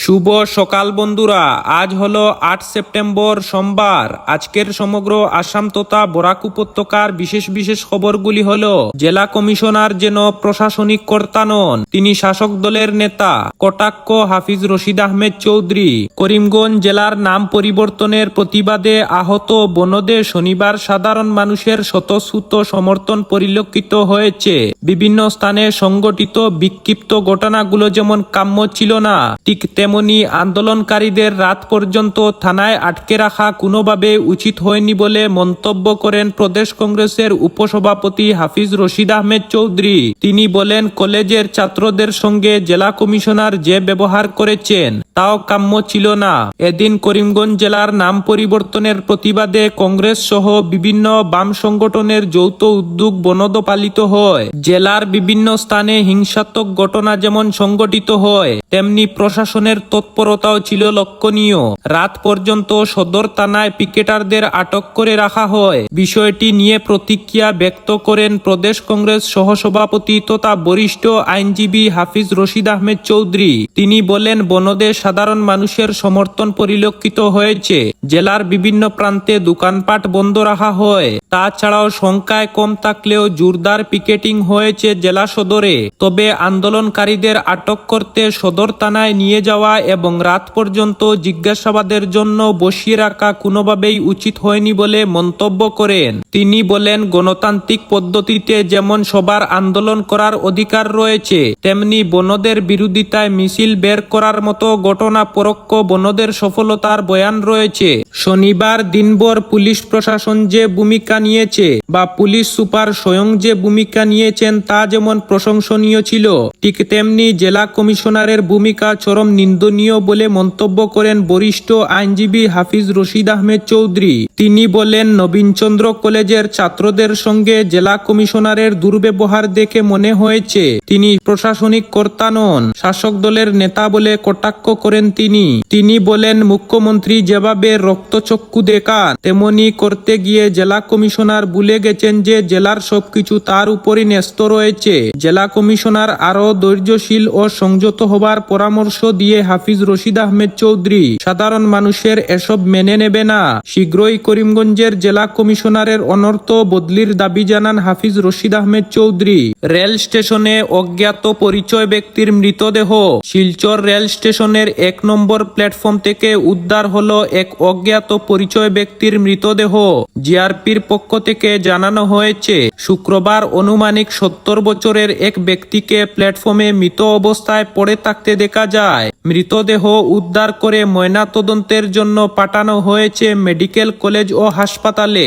শুভ সকাল বন্ধুরা, আজ হলো ৮ সেপ্টেম্বর সোমবার। আজকের সমগ্র আসাম তথা বরাক উপত্যকার বিশেষ বিশেষ খবরগুলি হলো: জেলা কমিশনার যেন প্রশাসনিক কর্তা নন, তিনি শাসক দলের নেতা, কটাক্ষ হাফিজ রশিদ আহমেদ চৌধুরী। করিমগঞ্জ জেলার নাম পরিবর্তনের প্রতিবাদে আহত বনদে শনিবার সাধারণ মানুষের স্বতঃস্ফূর্ত সমর্থন পরিলক্ষিত হয়েছে। বিভিন্ন স্থানে সংগঠিত বিক্ষিপ্ত ঘটনাগুলো যেমন কাম্য ছিল না, ঠিক তেমনি আন্দোলনকারীদের রাত পর্যন্ত থানায় আটকে রাখা কোনোভাবে উচিত হয়নি বলে মন্তব্য করেন প্রদেশ কংগ্রেসের উপসভাপতি হাফিজ রশিদ আহমেদ চৌধুরী। তিনি বলেন, কলেজের ছাত্রদের সঙ্গে জেলা কমিশনার যে ব্যবহার করেছেন তাও কাম্য ছিল না। এদিন করিমগঞ্জ জেলার নাম পরিবর্তনের প্রতিবাদে কংগ্রেস সহ বিভিন্ন বাম সংগঠনের যৌথ উদ্যোগ বনদ পালিত হয়। জেলার বিভিন্ন স্থানে হিংসাত্মক ঘটনা যেমন সংগঠিত হয়, তেমনি প্রশাসনের তৎপরতাও ছিল লক্ষণীয়। রাত পর্যন্ত সদর থানায় পিকেটারদের আটক করে রাখা হয়। বিষয়টি নিয়ে প্রতিক্রিয়া ব্যক্ত করেন প্রদেশ কংগ্রেস সহসভাপতি তথা বরিষ্ঠ আইনজীবী হাফিজ রশিদ আহমেদ চৌধুরী। তিনি বলেন, বনদে সাধারণ মানুষের সমর্থন পরিলক্ষিত হয়েছে। জেলার বিভিন্ন প্রান্তে দোকানপাট বন্ধ রাখা হয়। তাছাড়াও সংখ্যায় কম থাকলেও জোরদার পিকেটিং হয়েছে জেলা সদরে। তবে আন্দোলনকারীদের আটক করতে সদর থানায় নিয়ে যাওয়া এবং রাত পর্যন্ত জিজ্ঞাসাবাদের জন্য বসিয়ে রাখা কোনোভাবেই উচিত হয়নি বলে মন্তব্য করেন। তিনি বলেন, গণতান্ত্রিক পদ্ধতিতে যেমন সবার আন্দোলন করার অধিকার রয়েছে, তেমনি বনদের বিরোধিতায় মিছিল বের করার মতো ঘটনা পরোক্ষ বনদের সফলতার বয়ান রয়েছে। শনিবার দিনভর পুলিশ প্রশাসন যে ভূমিকা নিয়েছে বা পুলিশ সুপার স্বয়ং যে ভূমিকা নিয়েছেন তা যেমন প্রশংসনীয় ছিল, ঠিক তেমনি জেলা কমিশনারের ভূমিকা চরম নিন্দনীয় বলে মন্তব্য করেন বরিষ্ঠ আইনজীবী হাফিজ রশিদ আহমেদ চৌধুরী। তিনি বলেন, নবীনচন্দ্র কলেজের ছাত্রদের সঙ্গে জেলা কমিশনারের দুর্ব্যবহার দেখে মনে হয়েছে তিনি প্রশাসনিক কর্তা নন, শাসক দলের নেতা বলে কটাক্ষ করেন তিনি বলেন, মুখ্যমন্ত্রী যেভাবে রক্তচক্ষু দেখান তেমনি করতে গিয়ে জেলা কমিশনার ভুলে গেছেন যে জেলার সবকিছু তার উপরই ন্যস্ত রয়েছে। জেলা কমিশনার আরো ধৈর্যশীল ও সংযত হবার পরামর্শ দিয়ে হাফিজ রশিদ আহমেদ চৌধুরী সাধারণ মানুষের এসব মেনে নেবে না। শীঘ্রই করিমগঞ্জের জেলা কমিশনারের অনর্থ বদলির দাবি জানান হাফিজ রশিদ আহমেদ চৌধুরী। রেল স্টেশনে অজ্ঞাত পরিচয় ব্যক্তির মৃতদেহ। শিলচর রেল স্টেশনের ১ নম্বর প্ল্যাটফর্ম থেকে উদ্ধার হলো এক অজ্ঞাত পরিচয় ব্যক্তির মৃতদেহ। জিআরপির পক্ষ থেকে জানানো হয়েছে, শুক্রবার অনুমানিক ৭০ বছরের এক ব্যক্তিকে প্ল্যাটফর্মে মৃত অবস্থায় পড়ে থাকতে দেখা যায়। মৃতদেহ উদ্ধার করে ময়নাতদন্তের জন্য পাঠানো হয়েছে মেডিকেল কলেজ ও হাসপাতালে।